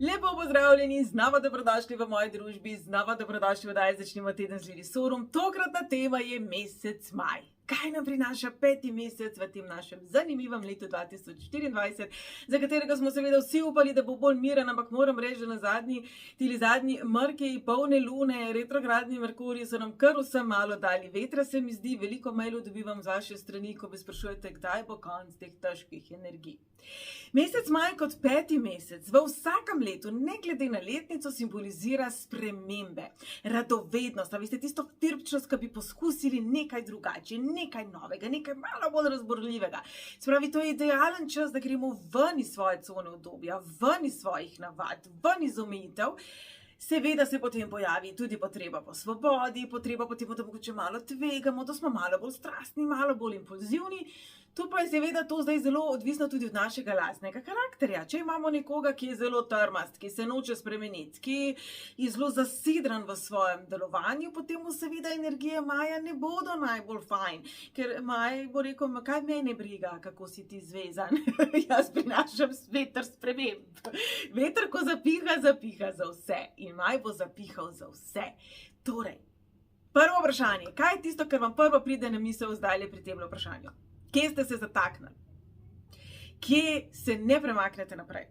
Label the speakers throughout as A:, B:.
A: Lepo pozdravljeni, znova dobrodošli v moji družbi, znova dobrodošli v oddaji Začnimo teden z Lisorom. Tokratna tema je mesec maj. Kaj nam prinaša 5. mesec v tem našem zanimivem letu 2024, za katerega smo seveda vsi upali, da bo bolj miren, ampak moram reči, da na zadnji mrki, polne lune, retrogradni Merkurji so nam kar vsem malo dali vetra, se mi zdi. Veliko mailov dobivam z vaše strani, ko me sprašujete, kdaj bo konc teh težkih energij. Mesec maj kot 5. mesec v vsakem letu, ne glede na letnico, simbolizira spremembe, radovednost, a veste, tisto tirpčnost, ki bi poskusili nekaj drugače, nekaj novega, nekaj malo bolj razborljivega. Spravi, to je idealen čas, da gremo ven iz svoje cone udobja, ven iz svojih navad, ven iz omejitev. Seveda se potem pojavi tudi potreba po svobodi, potreba potem, da mogoče malo tvegamo, da smo malo bolj strastni, malo bolj impulzivni. Tu pa je seveda to zdaj zelo odvisno tudi od našega lastnega karakterja. Če imamo nekoga, ki je zelo trmast, ki se noče spremeniti, ki je zelo zasidran v svojem delovanju, potem mu seveda energije maja ne bodo najbolj fajn. Ker maj bo rekel, kaj mene briga, kako si ti zvezan. Jaz prinašam veter sprememb. Veter, ko zapiha, zapiha za vse. In maj bo zapihal za vse. Torej, prvo vprašanje. Kaj je tisto, kar vam prvo pride na misel zdaj pri tem vprašanju? Kje ste se zataknili? Kje se ne premaknete naprej?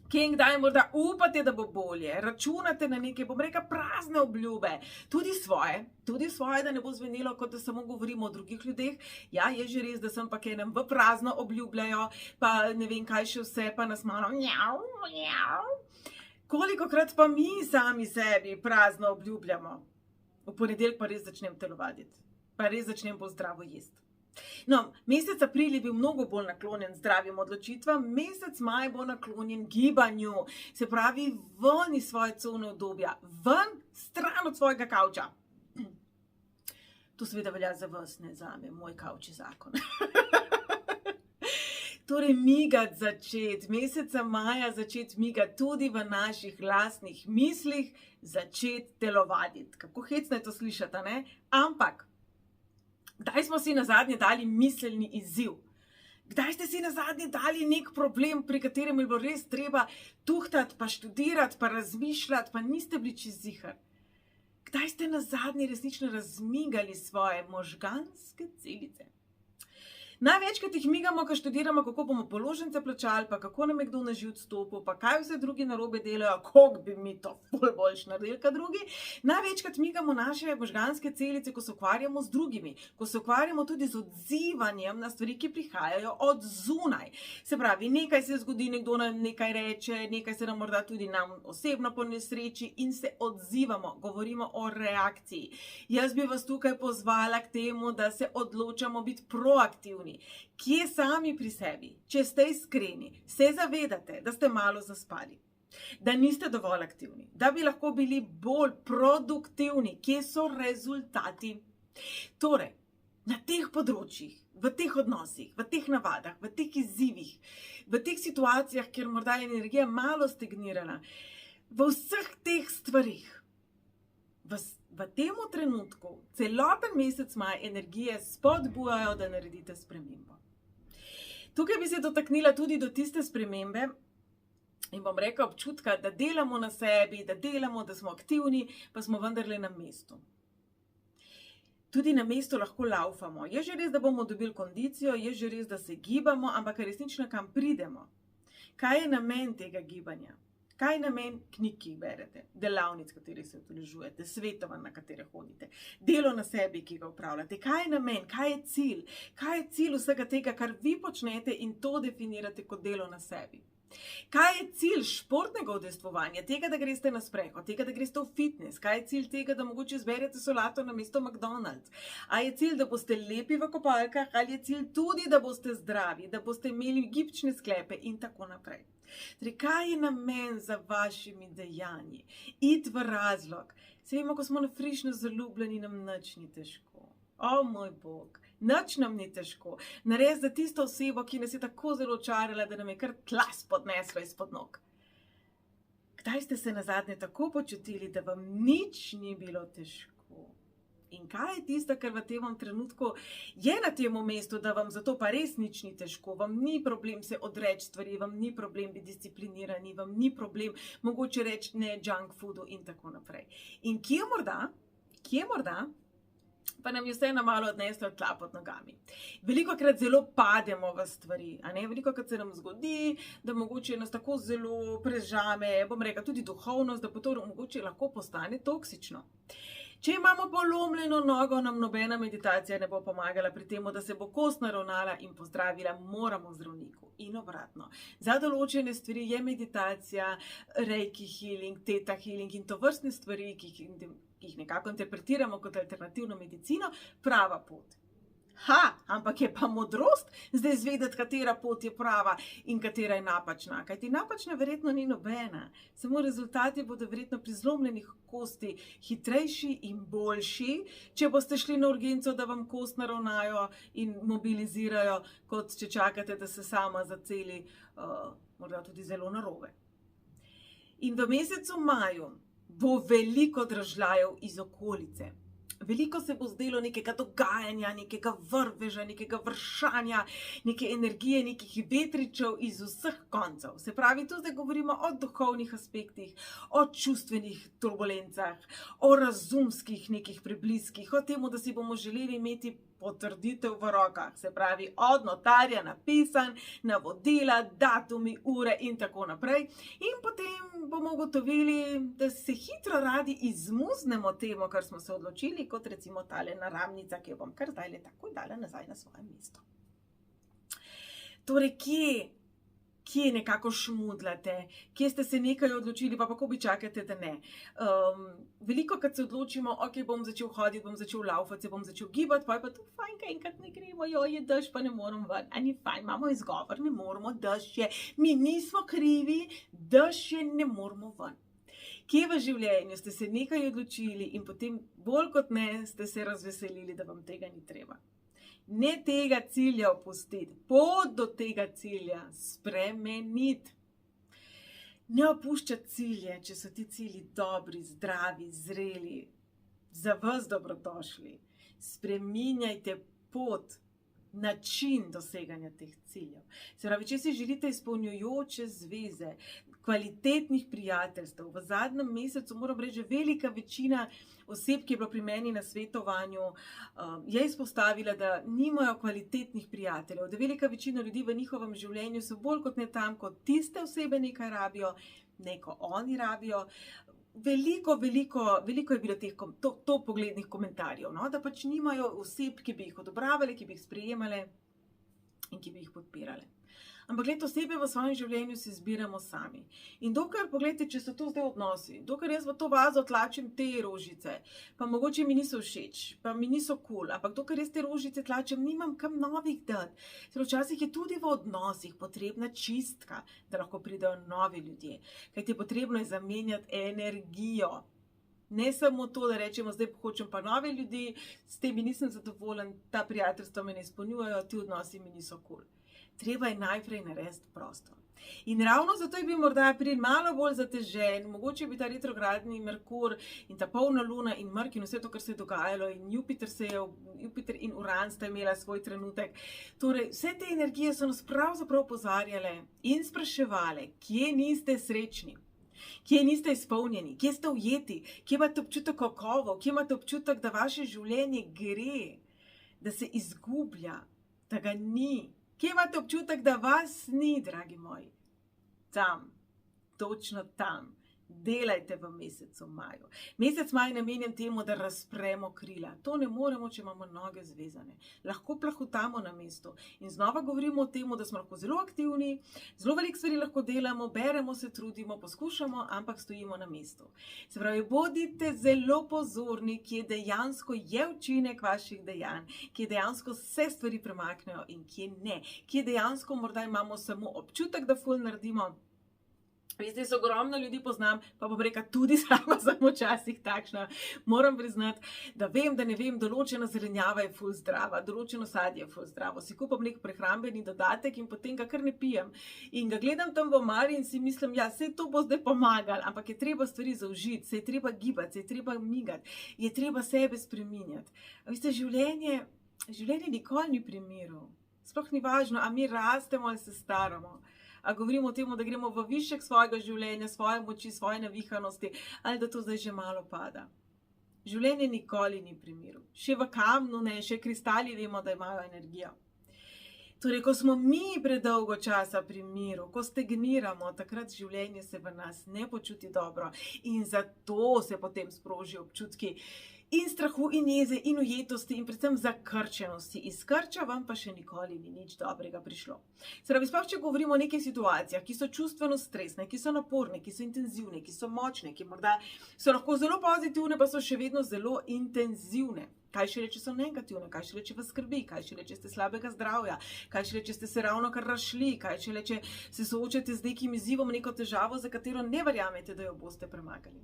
A: Kje in kdaj morda upate, da bo bolje? Računate na neke, bom rekla, prazne obljube, tudi svoje, da ne bo zvenelo, kot da samo govorimo o drugih ljudeh. Ja, je že res, da sem pa enem v prazno obljubljajo, pa ne vem kaj še vse, pa nas malo njav, njav. Kolikokrat pa mi sami sebi prazno obljubljamo? V ponedeljek pa res začnem telovaditi, pa res začnem bolj zdravo jesti. No, mesec april je bil mnogo bolj naklonjen zdravim odločitvam, mesec maj bo naklonjen gibanju, se pravi ven iz svoje cone udobja, ven, stran od svojega kavča. To seveda velja za vas, ne zame, moj kavč je zakon. Torej, migati začeti, meseca maja začeti migati tudi v naših lastnih mislih, začeti telovaditi. Kako hecno je to slišati, ne? Ampak, kdaj smo si nazadnje dali miselni izziv? Kdaj ste si nazadnje dali nek problem, pri katerem je bilo res treba tuhtati, pa študirati, pa razmišljati, pa niste bili čist ziher? Kdaj ste nazadnje resnično razmigali svoje možganske celice? Največkrat jih migamo, ko študiramo, kako bomo položnice plačali, pa kako nam je kdo na živce stopil, pa kaj vse drugi narobe delajo, koliko bi mi to ful boljše naredili kot drugi. Največkrat migamo naše možganske celice, ko se ukvarjamo z drugimi, ko se ukvarjamo tudi z odzivanjem na stvari, ki prihajajo od zunaj. Se pravi, nekaj se zgodi, nekdo nam nekaj reče, nekaj se nam morda tudi nam osebno ponesreči in se odzivamo, govorimo o reakciji. Jaz bi vas tukaj pozvala k temu, da se odločamo biti proaktivni. Kje sami pri sebi, če ste iskreni, se zavedate, da ste malo zaspali, da niste dovolj aktivni, da bi lahko bili bolj produktivni, kje so rezultati. Torej, na teh področjih, v teh odnosih, v teh navadah, v teh izzivih, v teh situacijah, kjer morda je energija malo stagnirana, v vseh teh stvarih, v tem trenutku, celoten mesec maj energije spodbujajo, da naredite spremembo. Tukaj bi se dotaknila tudi do tiste spremembe in bom rekla občutka, da delamo na sebi, da smo aktivni, pa smo vendarle na mestu. Tudi na mestu lahko laufamo. Je že res, da bomo dobili kondicijo, je že res, da se gibamo, ampak resnično kam pridemo? Kaj je namen tega gibanja? Kaj je namen knjig, ki jih berete, delavnic, katerih se udeležujete, svetovanj, na katere hodite, delo na sebi, ki ga opravljate? Kaj je namen, kaj je cilj? Kaj je cilj vsega tega, kar vi počnete in to definirate kot delo na sebi? Kaj je cilj športnega udejstvovanja, tega, da greste na sprehod, tega, da greste v fitness? Kaj je cilj tega, da mogoče izberete solato namesto McDonald's? A je cilj, da boste lepi v kopalkah, ali je cilj tudi, da boste zdravi, da boste imeli gibčne sklepe in tako naprej? Torej, kaj je namen za vašimi dejanji? Iti v razlog. Se vemo, ko smo na frišno zaljubljeni, nam nič ni težko. O moj Bog, nič nam ni težko. Narediti za tisto osebo, ki nas je tako zelo očarala, da nam je kar tlas podneslo izpod nog. Kdaj ste se nazadnje tako počutili, da vam nič ni bilo težko? In kaj je tisto, kar v tem trenutku je na tem mestu, da vam zato pa res nič ni težko, vam ni problem se odreči stvari, vam ni problem biti disciplinirani, vam ni problem mogoče reči ne junk foodu in tako naprej. In kje morda, pa nam je vseeno malo odneslo tla pod nogami. Velikokrat zelo pademo v stvari, a ne? Velikokrat se nam zgodi, da mogoče nas tako zelo prežame, bom rekla tudi duhovnost, da pa to mogoče lahko postane toksično. Če imamo polomljeno nogo, nam nobena meditacija ne bo pomagala pri tem, da se bo kost naravnala in pozdravila, moramo zdravniku. In obratno. Za določene stvari je meditacija, reiki healing, theta healing in tovrstne stvari, ki jih nekako interpretiramo kot alternativno medicino, prava pot. Ampak je pa modrost zdaj izvedeti, katera pot je prava in katera je napačna. Kajti napačna verjetno ni nobena, samo rezultati bodo verjetno pri zlomljenih kosti hitrejši in boljši, če boste šli na urgenco, da vam kost naravnajo in mobilizirajo, kot če čakate, da se sama zaceli, morda tudi zelo narobe. In v mesecu maju bo veliko dražljajev iz okolice. Veliko se bo zdelo nekega dogajanja, nekega vrveža, nekega vršanja, neke energije, nekih vetričev iz vseh koncev. Se pravi, tu zdaj govorimo o duhovnih aspektih, o čustvenih turbulencah, o razumskih nekih prebliskih, o tem, da si bomo želeli imeti potrditev v rokah. Se pravi, od notarja napisan, navodila, datumi, ure in tako naprej. In potem bomo ugotovili, da se hitro radi izmuznemo temu, kar smo se odločili, kot recimo tale naramnica, ki jo bom kar zdaj takoj dala nazaj na svoje mesto. Torej, kje nekako šmudlate, kje ste se nekaj odločili, pa kako bi čakate, da ne. Veliko, kad se odločimo, ok, bom začel hoditi, bom začel laufati, se bom začel gibati, pa je pa to fajn, kaj enkrat ne gremo, je dež, pa ne moram ven. A ni fajn, imamo izgovor, ne moramo, dež je, mi nismo krivi, dež je, ne moramo ven. Kje v življenju ste se nekaj odločili in potem bolj kot ne ste se razveselili, da vam tega ni treba. Ne tega cilja opustiti, pot do tega cilja spremeniti. Ne opuščati cilje, če so ti cilji dobri, zdravi, zreli, za vas dobrodošli. Spreminjajte pot, način doseganja teh ciljev. Se pravi, če si želite izpolnjujoče zveze, kvalitetnih prijateljstev, v zadnjem mesecu moram reči, velika večina oseb, ki je bila pri meni na svetovanju, je izpostavila, da nimajo kvalitetnih prijateljev, da velika večina ljudi v njihovem življenju so bolj kot ne tam, kot tiste osebe nekaj rabijo, neko oni rabijo. Veliko je bilo teh poglednih komentarjev, no? Da pač nimajo oseb, ki bi jih odobravali, ki bi jih sprejemali in ki bi jih podpirali. Ampak gled, osebe v svojem življenju si izbiramo sami. In dokler, pogledajte, če so to zdaj odnosi, dokler jaz v to vazo tlačim te rožice, pa mogoče mi niso všeč, pa mi niso cool, ampak dokler jaz te rožice tlačim, nimam kam novih dati. Včasih je tudi v odnosih potrebna čistka, da lahko pridejo novi ljudje. Kajti potrebno je zamenjati energijo. Ne samo to, da rečemo, zdaj hočem pa nove ljudi, s temi nisem zadovoljen, ta prijateljstva me ne izpolnjujejo, ti odnosi mi niso cool. Treba je najprej narediti prostor. In ravno zato je bil morda april malo bolj zatežen, mogoče bi ta retrogradni Merkur in ta polna luna in mrk in vse to, kar se je dogajalo, in Jupiter in Uran sta imela svoj trenutek. Torej, vse te energije so nas pravzaprav opozarjale in spraševale, kje niste srečni, kje niste izpolnjeni, kje ste ujeti, kje imate občutek kakovo, kje imate občutek, da vaše življenje gre, da se izgublja, da ga ni. Kje imate občutek, da vas ni, dragi moji? Tam, točno tam. Delajte v mesecu maju. Mesec maj namenjen temu, da razpremo krila. To ne moremo, če imamo noge zvezane. Lahko plahutamo na mestu. In znova govorimo o tem, da smo lahko zelo aktivni, zelo veliko stvari lahko delamo, beremo, se trudimo, poskušamo, ampak stojimo na mestu. Se pravi, bodite zelo pozorni, kje dejansko je učinek vaših dejanj, kje dejansko se stvari premaknejo in kje ne. Kje dejansko morda imamo samo občutek, da ful naredimo, Veste, jaz ogromno ljudi poznam, pa bom rekla, tudi sama sem včasih takšna. Moram priznati, da vem, da ne vem, določena zelenjava je ful zdrava, določeno sadje je ful zdravo. Si kupam nek prehrambeni dodatek in potem ga kar ne pijem. In ga gledam tam v omari in si mislim, ja, saj to bo zdaj pomagalo, ampak je treba stvari zaužiti, se je treba gibati, se je treba migati, je treba sebe spreminjati. A veste, življenje nikoli ni pri miru. Sploh ni važno, a mi rastemo ali se staramo. A govorimo o tem, da gremo v višek svojega življenja, svoje moči, svoje navihanosti, ali da to zdaj že malo pada. Življenje nikoli ni pri miru. Še v kamnu ne, še kristali vemo, da imajo energijo. Torej, ko smo mi predolgo časa pri miru, ko stagniramo, takrat življenje se v nas ne počuti dobro in zato se potem sprožijo občutki in strahu, in jeze, in ujetosti, in predvsem zakrčenosti. Iz krča vam pa še nikoli ni nič dobrega prišlo. Se pravi, sploh če govorimo o nekaj situacijah, ki so čustveno stresne, ki so naporne, ki so intenzivne, ki so močne, ki morda so lahko zelo pozitivne, pa so še vedno zelo intenzivne. Kaj šele, če so negativne, kaj šele, če vas skrbi, kaj šele, če ste slabega zdravja, kaj šele, če ste se ravno kar razšli, kaj šele, če se soočate z nekim izzivom, neko težavo, za katero ne verjamete, da jo boste premagali.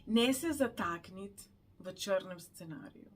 A: Ne se zatakniti v črnem scenariju.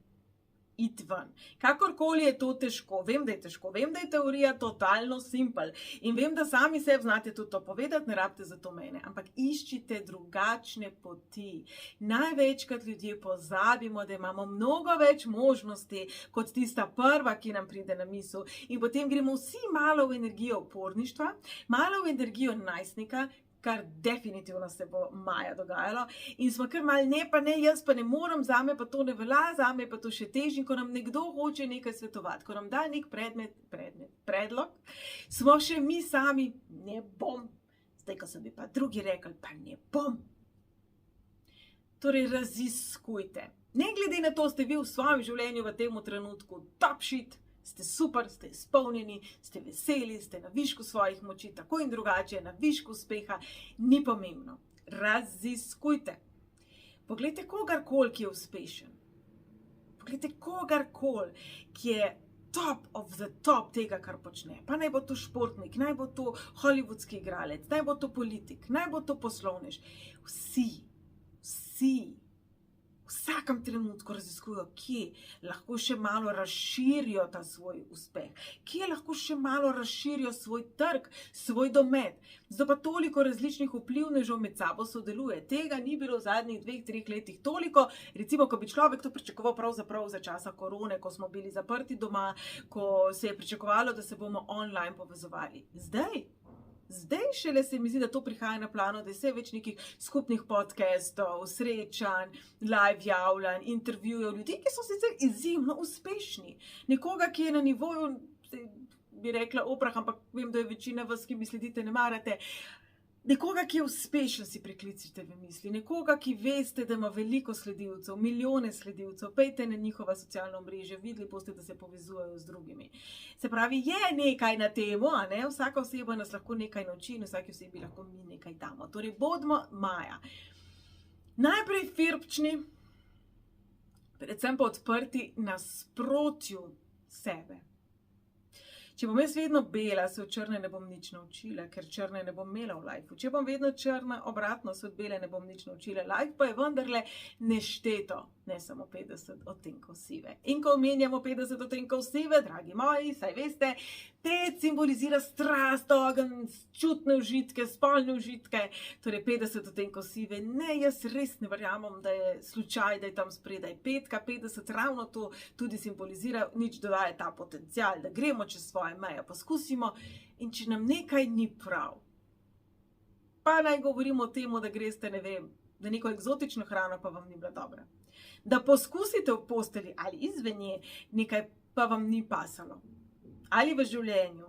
A: Iti ven. Kakorkoli je to težko, vem, da je težko, vem, da je teorija totalno simpel in vem, da sami sebi znate tudi to povedati, ne rabite za to mene, ampak iščite drugačne poti. Največkrat ljudje pozabimo, da imamo mnogo več možnosti kot tista prva, ki nam pride na misel, in potem gremo vsi malo v energijo uporništva, malo v energijo najstnika, kar definitivno se bo maja dogajalo, in smo kar malo ne, pa ne, jaz pa ne morem, zame pa to ne velja, zame pa to še težje, ko nam nekdo hoče nekaj svetovati, ko nam da nek predlog, smo še mi sami, ne bom, zdaj, ko so mi pa drugi rekli, pa ne bom. Torej, raziskujte. Ne glede na to, ste vi v svojem življenju v tem trenutku top shit, ste super, ste izpolnjeni, ste veseli, ste na višku svojih moči, tako in drugače, na višku uspeha, ni pomembno. Raziskujte. Poglejte kogarkoli, ki je uspešen. Poglejte kogarkoli, ki je top of the top tega, kar počne. Pa naj bo to športnik, naj bo to hollywoodski igralec, naj bo to politik, naj bo to poslovnež. Vsi v vsakem trenutku raziskujejo, kje lahko še malo razširijo ta svoj uspeh, kje lahko še malo razširijo svoj trg, svoj domet. Zdaj pa toliko različnih vplivnežev med sabo sodeluje. Tega ni bilo v zadnjih 2-3 letih toliko, recimo, ko bi človek to pričakoval pravzaprav za časa korone, ko smo bili zaprti doma, ko se je pričakovalo, da se bomo online povezovali. Zdaj šele se mi zdi, da to prihaja na plano, da je vse več nekih skupnih podcastov, srečanj, live javljanj, intervjujev ljudi, ki so sicer izjemno uspešni. Nekoga, ki je na nivoju, bi rekla Oprah, ampak vem, da je večina vas, ki mi sledite, ne marate. Nekoga, ki je uspešen, si priklicite v misli. Nekoga, ki veste, da ima veliko sledilcev, milijone sledilcev, pejte na njihova socialna omrežja, videli boste, da se povezujejo z drugimi. Se pravi, je nekaj na temo, a ne? Vsaka oseba nas lahko nekaj nauči in vsaki osebi lahko mi nekaj damo. Torej, bodimo maja. Najprej firpčni, predvsem pa odprti nasprotju sebe. Če bom jaz vedno bela, se od črne ne bom nič naučila, ker črne ne bom imela v lifeu. Če bom vedno črna, obratno, se od bele ne bom nič naučila. Life pa je vendarle nešteto, ne samo 50 odtenkov sive. In ko omenjamo 50 odtenkov sive, dragi moji, saj veste, 5 simbolizira strast, ogenj, čutne užitke, spolne užitke, torej 50 odtenkov sive. Ne, jaz res ne verjamem, da je slučaj, da je tam spredaj 50 ravno to tudi simbolizira, nič dodaja ta potencial, da gremo čez svoje meje, poskusimo, in če nam nekaj ni prav, pa naj govorimo o tem, da greste, ne vem, da neko eksotično hrano pa vam ni bila dobra. Da poskusite v posteli ali izven nje, nekaj pa vam ni pasalo. Ali v življenju,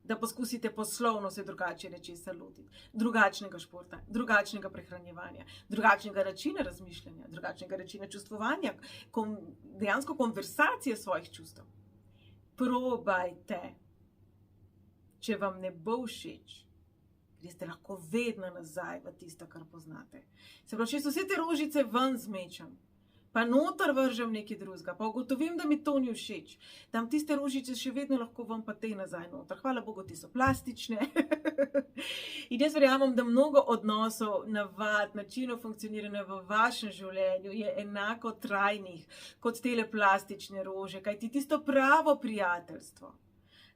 A: da poskusite poslovno se drugače nečesa lotiti, drugačnega športa, drugačnega prehranjevanja, drugačnega načina razmišljanja, drugačnega načina čustvovanja, dejansko konversacije svojih čustev. Probajte. Če vam ne bo všeč, greste lahko vedno nazaj v tisto, kar poznate. Se pravi, če so vse te rožice ven zmečem, pa noter vržem nekaj drugega, pa ugotovim, da mi to ni všeč, dam tiste rožice še vedno lahko ven, pa te nazaj noter. Hvala Bogu, ti so plastične. In jaz verjamem, da mnogo odnosov, navad, načinov funkcioniranja v vašem življenju je enako trajnih kot tele plastične rože, kajti tisto pravo prijateljstvo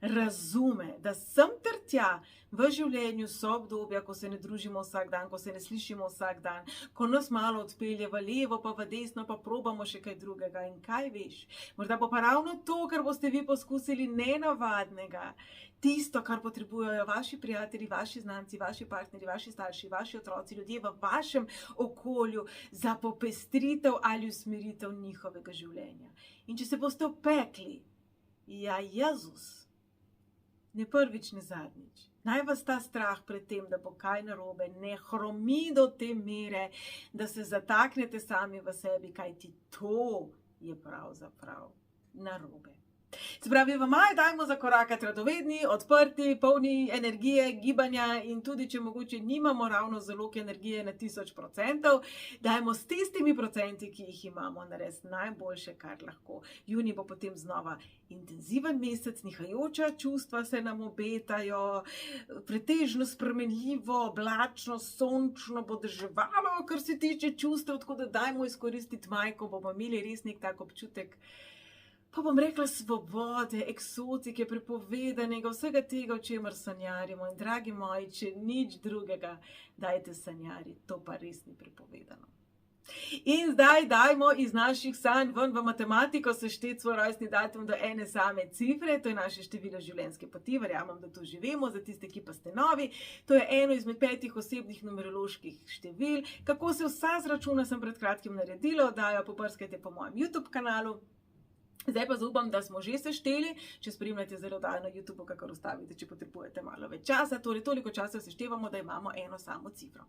A: razume, da sem ter tja v življenju so obdobja, ko se ne družimo vsak dan, ko se ne slišimo vsak dan, ko nas malo odpelje v levo, pa v desno, pa probamo še kaj drugega. In kaj veš? Morda bo pa ravno to, kar boste vi poskusili nenavadnega, tisto, kar potrebujejo vaši prijatelji, vaši znanci, vaši partnerji, vaši starši, vaši otroci, ljudje v vašem okolju za popestritev ali usmeritev njihovega življenja. In če se boste opekli, ja, Jezus, ne prvič, ne zadnjič, naj vas ta strah pred tem, da bo kaj narobe, ne hromi do te mere, da se zataknete sami v sebi, kajti to je pravzaprav narobe. Se pravi, v maju dajmo zakorakati radovedni, odprti, polni energije, gibanja in tudi, če mogoče nimamo ravno zalog energije na 1000%, dajmo s tistimi procenti, ki jih imamo, narediti najboljše, kar lahko. Junij bo potem znova intenziven mesec, nihajoča čustva se nam obetajo, pretežno spremenljivo, oblačno, sončno, bo deževalo, kar se tiče čustev, tako da dajmo izkoristiti maj, ko bomo imeli res nek tak občutek, pa bom rekla svobode, eksotike, prepovedanega, vsega tega, o čemer sanjarimo. In dragi moji, če nič drugega, dajte sanjariti, to pa res ni prepovedano. In zdaj dajmo iz naših sanj ven v matematiko sešteti svoj rojstni datum do ene same cifre, to je naše število življenjske poti, verjamem, da to živimo, za tiste, ki pa ste novi, to je eno izmed 5 osebnih numeroloških števil. Kako se vsa zračuna, sem pred kratkim naredila, oddajo pobrskajte po mojem YouTube kanalu. Zdaj pa zaupam, da smo že sešteli, če spremljate zelo oddajo na YouTubeu, kakor ustavite, če potrebujete malo več časa, torej toliko časa seštevamo, da imamo eno samo cifro.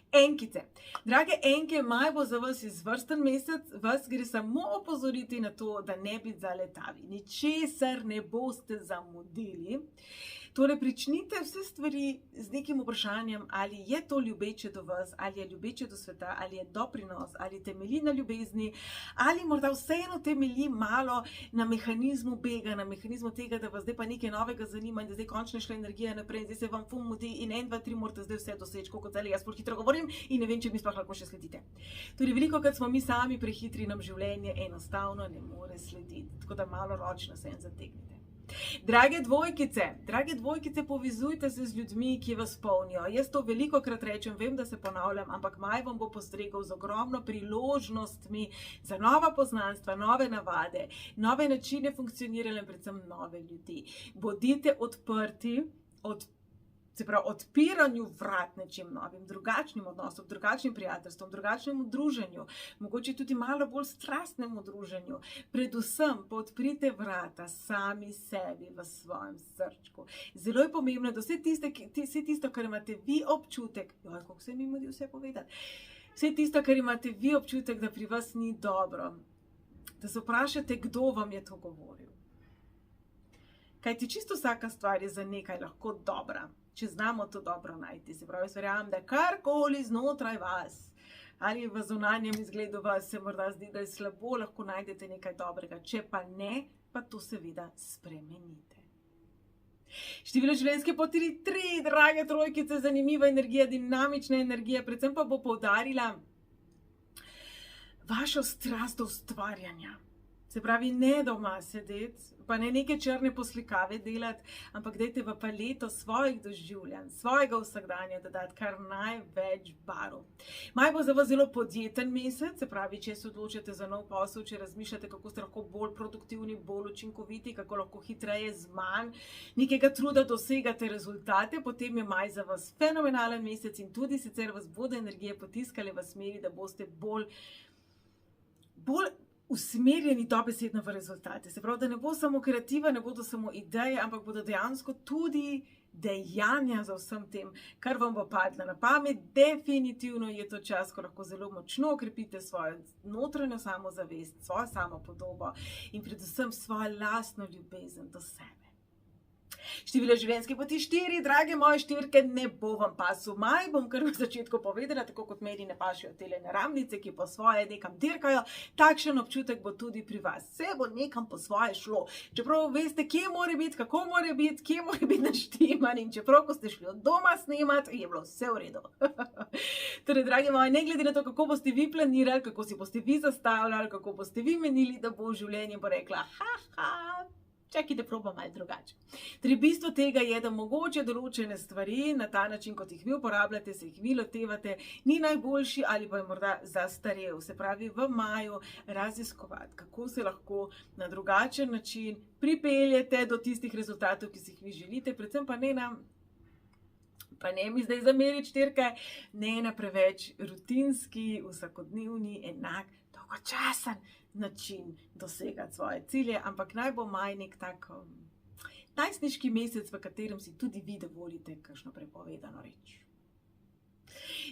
A: Enkice. Drage enke, maj bo za vas izvrsten mesec, vas gre samo opozoriti na to, da ne bi zaletavi, ničesar ne boste zamudili. Torej, pričnite vse stvari z nekim vprašanjem, ali je to ljubeče do vas, ali je ljubeče do sveta, ali je doprinos, ali temelji na ljubezni, ali morda vseeno temelji malo na mehanizmu bega, na mehanizmu tega, da vas zdaj pa nekaj novega zanima in da zdaj končno šla energija naprej in zdaj se vam fum mudi in 1, 2, 3 morate zdaj vse doseči, kot zdaj jaz hitro govorim in ne vem, če mi sploh lahko še sledite. Torej, veliko krat smo mi sami prehitri, nam življenje enostavno ne more slediti, tako da malo ročno se en zategnite. Drage dvojkice, povezujte se z ljudmi, ki vas polnijo. Jaz to veliko krat rečem, vem, da se ponavljam, ampak maj vam bo postregel z ogromno priložnostmi za nova poznanstva, nove navade, nove načine funkcioniranja, predvsem nove ljudi. Bodite odprti, se pravi, odpiranju vrat nečim novim, drugačnim odnosom, drugačnim prijateljstvom, drugačnemu druženju, mogoče tudi malo bolj strastnemu druženju. Predvsem pa odprite vrata sami sebi v svojem srčku. Zelo je pomembno, da vse tisto, kar imate vi občutek, kako se mi mudi vse povedati, vse tisto, kar imate vi občutek, da pri vas ni dobro, da se vprašate, kdo vam je to govoril. Kajti čisto vsaka stvar je za nekaj lahko dobra, če znamo to dobro najti. Se pravi, verjamem, da karkoli znotraj vas ali v zunanjem izgledu vas se morda zdi, da je slabo, lahko najdete nekaj dobrega. Če pa ne, pa to seveda spremenite. Število življenjske poti 3, drage trojkice, zanimiva energija, dinamična energija, predvsem pa bo poudarila vašo strast do ustvarjanja. Se pravi, ne doma sedeti, pa ne neke črne poslikave delati, ampak dajte v paleto svojih doživljanj, svojega vsakdanja dodati kar največ barv. Maj bo za vas zelo podjeten mesec, se pravi, če se odločite za nov posel, če razmišljate, kako ste lahko bolj produktivni, bolj učinkoviti, kako lahko hitreje z manj nekega truda dosegate rezultate, potem je maj za vas fenomenalen mesec in tudi sicer vas bodo energije potiskale v smeri, da boste bolj usmerjeni dobesedno v rezultate. Se pravi, da ne bo samo kreativa, ne bodo samo ideje, ampak bodo dejansko tudi dejanja za vsem tem, kar vam bo padlo na pamet. Definitivno je to čas, ko lahko zelo močno okrepite svojo notranjo samozavest, svojo samopodobo in predvsem svojo lastno ljubezen do sebe. Število življenjskih poti 4, drage moje štirke, ne bo vam pasel maj, bom kar v začetku povedala, tako kot meni ne pašejo tele naramnice, ki po svoje nekam dirkajo, takšen občutek bo tudi pri vas. Vse bo nekam po svoje šlo. Čeprav veste, kje mora biti, kako mora biti, kje mora biti naštiman in čeprav, ko ste šli od doma snemati, je bilo vse v redu. Torej, drage moje, ne glede na to, kako boste vi planirali, kako si boste vi zastavljali, kako boste vi menili, da bo življenje, bo rekla, čakaj, da probam malo drugače. Torej, bistvo tega je, da mogoče določene stvari na ta način, kot jih vi uporabljate, se jih vi lotevate, ni najboljši ali pa je morda zastarel. Se pravi, v maju raziskovati, kako se lahko na drugačen način pripeljete do tistih rezultatov, ki si jih vi želite, predvsem pa ne mi zdaj zameriti štirke, ne na preveč rutinski, vsakodnevni, enak, dolgočasen način dosegati svoje cilje, ampak naj bo maj nek tak najstniški mesec, v katerem si tudi vi dovolite kakšno prepovedano reč.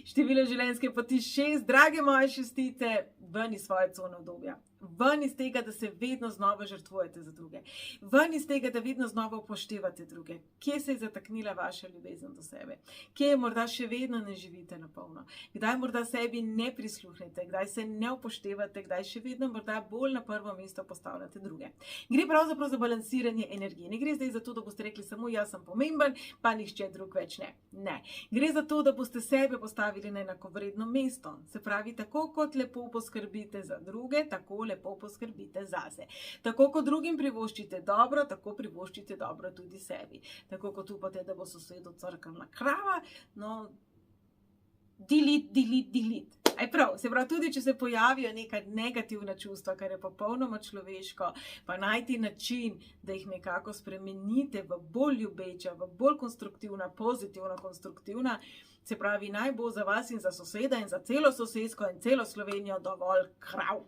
A: Število življenjske poti 6, drage moje šestice, ven iz svoje cone obdobja. Ven iz tega, da se vedno znova žrtvujete za druge. Ven iz tega, da vedno znova upoštevate druge. Kje se je zataknila vaša ljubezen do sebe? Kje je morda še vedno ne živite na polno? Kdaj morda sebi ne prisluhnete? Kdaj se ne upoštevate? Kdaj še vedno morda bolj na prvo mesto postavljate druge? Gre pravzaprav za balansiranje energije. Ne gre zdaj za to, da boste rekli samo jaz sem pomemben, pa nihče drug več ne. Ne. Gre za to, da boste sebe postavili na enakovredno mesto. Se pravi, tako kot lepo poskrbite za druge, tako lepo poskrbite zase. Tako kot drugim privoščite dobro, tako privoščite dobro tudi sebi. Tako kot upate, da bo sosedu crkala krava, no, delete. Aj prav, se pravi, tudi če se pojavijo neka negativna čustva, kar je popolnoma človeško, pa najti način, da jih nekako spremenite v bolj ljubeča, v bolj konstruktivna, pozitivna, konstruktivna, se pravi, naj bo za vas in za soseda in za celo sosesko in celo Slovenijo dovolj krav.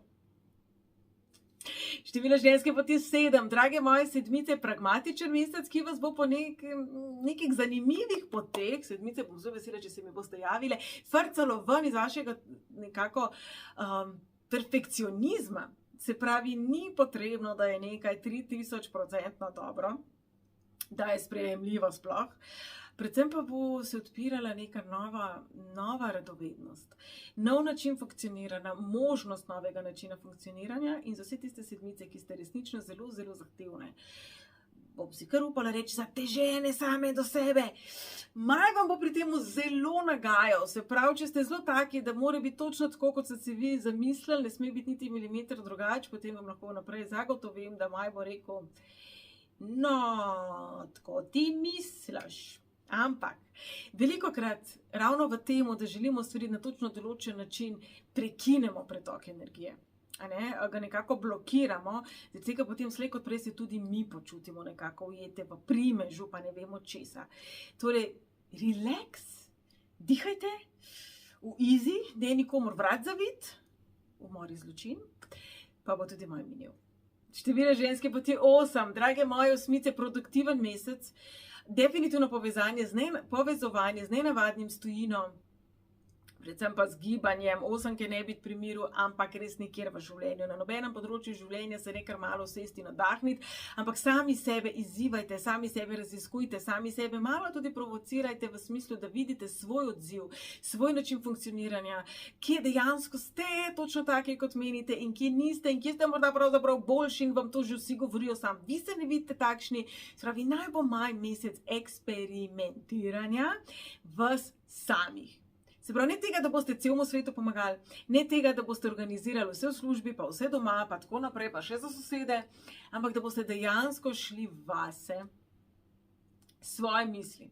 A: Število življenjske poti 7, drage moje sedmice, pragmatičen mesec, ki vas bo po nekih zanimivih poteh, sedmice, bom zelo vesela, če se mi boste javile, frcalo ven iz vašega nekako perfekcionizma. Se pravi, ni potrebno, da je nekaj 3000% dobro, da je sprejemljivo sploh. Predvsem pa bo se odpirala neka nova radovednost, nov način funkcioniranja, možnost novega načina funkcioniranja in za vse tiste sedmice, ki ste resnično zelo, zelo zahtevne. Bom si kar upala reči, zatežene same do sebe. Maj vam bo pri tem zelo nagajal, se pravi, če ste zelo taki, da mora biti točno tako, kot ste si vi zamislili, ne sme biti niti milimeter drugače, potem vam lahko naprej zagotovim, da maj bo rekel, no, tako ti misliš. Ampak, velikokrat ravno v temu, da želimo stvari na točno določen način, prekinemo pretok energije. Ga nekako blokiramo, zato ga potem slej kot prej se tudi mi počutimo nekako ujete v primežu, pa ne vemo česa. Torej, relax, dihajte, v easy, ne nikomor vrat zavit, umori zločin, pa bo tudi moj minil. Število življenjske poti 8, drage moje osmice, produktiven mesec, definitivno povezovanje z nenavadnim stojino, predvsem pa z gibanjem, 8, ne biti pri miru, ampak res nikjer v življenju. Na nobenem področju življenja se nekaj malo sesti, nadahniti, ampak sami sebe izzivajte, sami sebe raziskujte, sami sebe malo tudi provocirajte v smislu, da vidite svoj odziv, svoj način funkcioniranja, kje dejansko ste točno taki, kot menite in kje niste in kje ste morda pravzaprav boljši in vam to že vsi govorijo, sam vi se ne vidite takšni. Spravi, naj bo maj mesec eksperimentiranja vas samih. Se pravi, ne tega, da boste celemu svetu pomagali, ne tega, da boste organizirali vse v službi, pa vse doma, pa tako naprej, pa še za sosede, ampak da boste dejansko šli vase, svoje misli,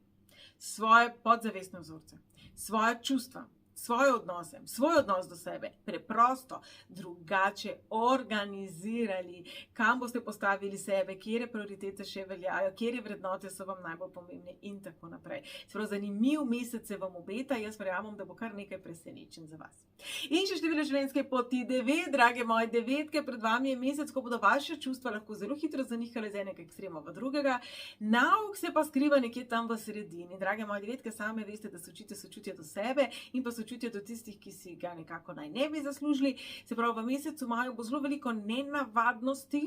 A: svoje podzavestne vzorce, svoje čustva, svoje odnose, svoj odnos do sebe, preprosto drugače organizirali, kam boste postavili sebe, kjere prioritete še veljajo, kjere vrednote so vam najbolj pomembne in tako naprej. Se pravi, zanimiv mesec se vam obeta, jaz verjamem, da bo kar nekaj presenečenj za vas. In še število življenjske poti 9, drage moje devetke, pred vami je mesec, ko bodo vaše čustva lahko zelo hitro zanihala iz enega ekstrema v drugega, nauk se pa skriva nekje tam v sredini. Drage moje devetke, same veste, da sočutje do sebe in pa sočutje do tistih, ki si ga nekako naj ne bi zaslužili. Se pravi, v mesecu maju bo zelo veliko nenavadnosti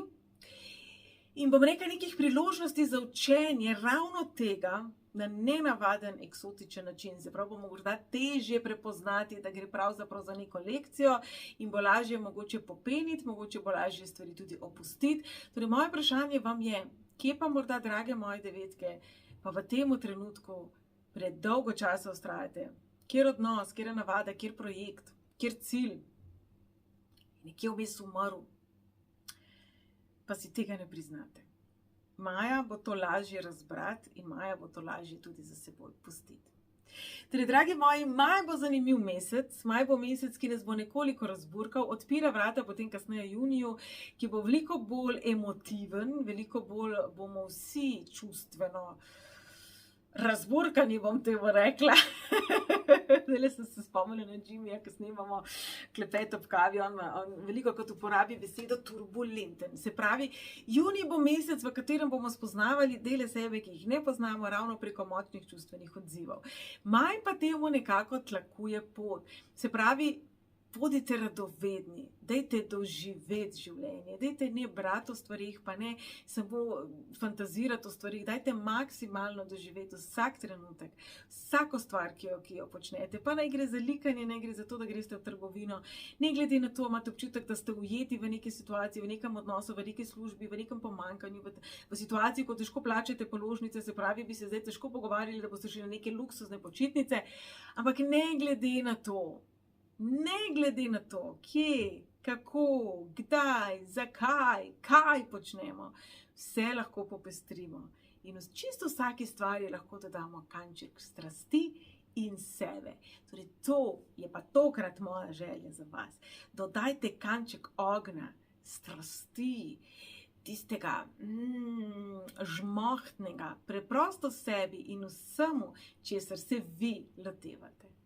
A: In bom rekla, nekih priložnosti za učenje ravno tega na nenavaden, eksotičen način. Se pravi, bo morda težje prepoznati, da gre pravzaprav za neko lekcijo in bo lažje mogoče popeniti, mogoče bo lažje stvari tudi opustiti. Torej, moje vprašanje vam je, kje pa morda, drage moje devetke, pa v tem trenutku predolgo časa vztrajate? Kjer odnos, kjer navada, kjer projekt, kjer cilj? Nekje vmes umrl. Pa si tega ne priznate. Maja bo to lažje razbrati in maja bo to lažje tudi za seboj pustiti. Torej, dragi moji, maj bo zanimiv mesec, maj bo mesec, ki nas bo nekoliko razburkal, odpira vrata potem kasneje juniju, ki bo veliko bolj emotiven, veliko bolj bomo vsi čustveno razburkani, bom temu rekla. Zdaj sem se spomnila na Jimmyja, ko snemamo klepet ob kavi, on veliko kot uporabi besedo turbulenten. Se pravi, junij bo mesec, v katerem bomo spoznavali dele sebe, ki jih ne poznamo, ravno preko močnih čustvenih odzivov. Maj pa temu nekako tlakuje pot. Se pravi, bodite radovedni, dajte doživeti življenje, dajte ne brati o stvarih, pa ne samo fantazirati o stvarih, dajte maksimalno doživeti vsak trenutek, vsako stvar, ki jo počnete, pa naj gre za likanje, naj gre za to, da greste v trgovino, ne glede na to, imate občutek, da ste ujeti v neki situaciji, v nekem odnosu, v neki službi, v nekem pomanjkanju, v situaciji, ko težko plačate položnice, se pravi, bi se zdaj težko pogovarjali, da boste šli na neke luksuzne počitnice, ampak ne glede na to, kje, kako, kdaj, zakaj, kaj počnemo, vse lahko popestrimo. In v čisto vsaki stvari lahko dodamo kanček strasti in sebe. Torej, to je pa tokrat moja želja za vas. Dodajte kanček ognja, strasti, tistega žmohtnega, preprosto sebi in vsemu, česar se vi lotevate.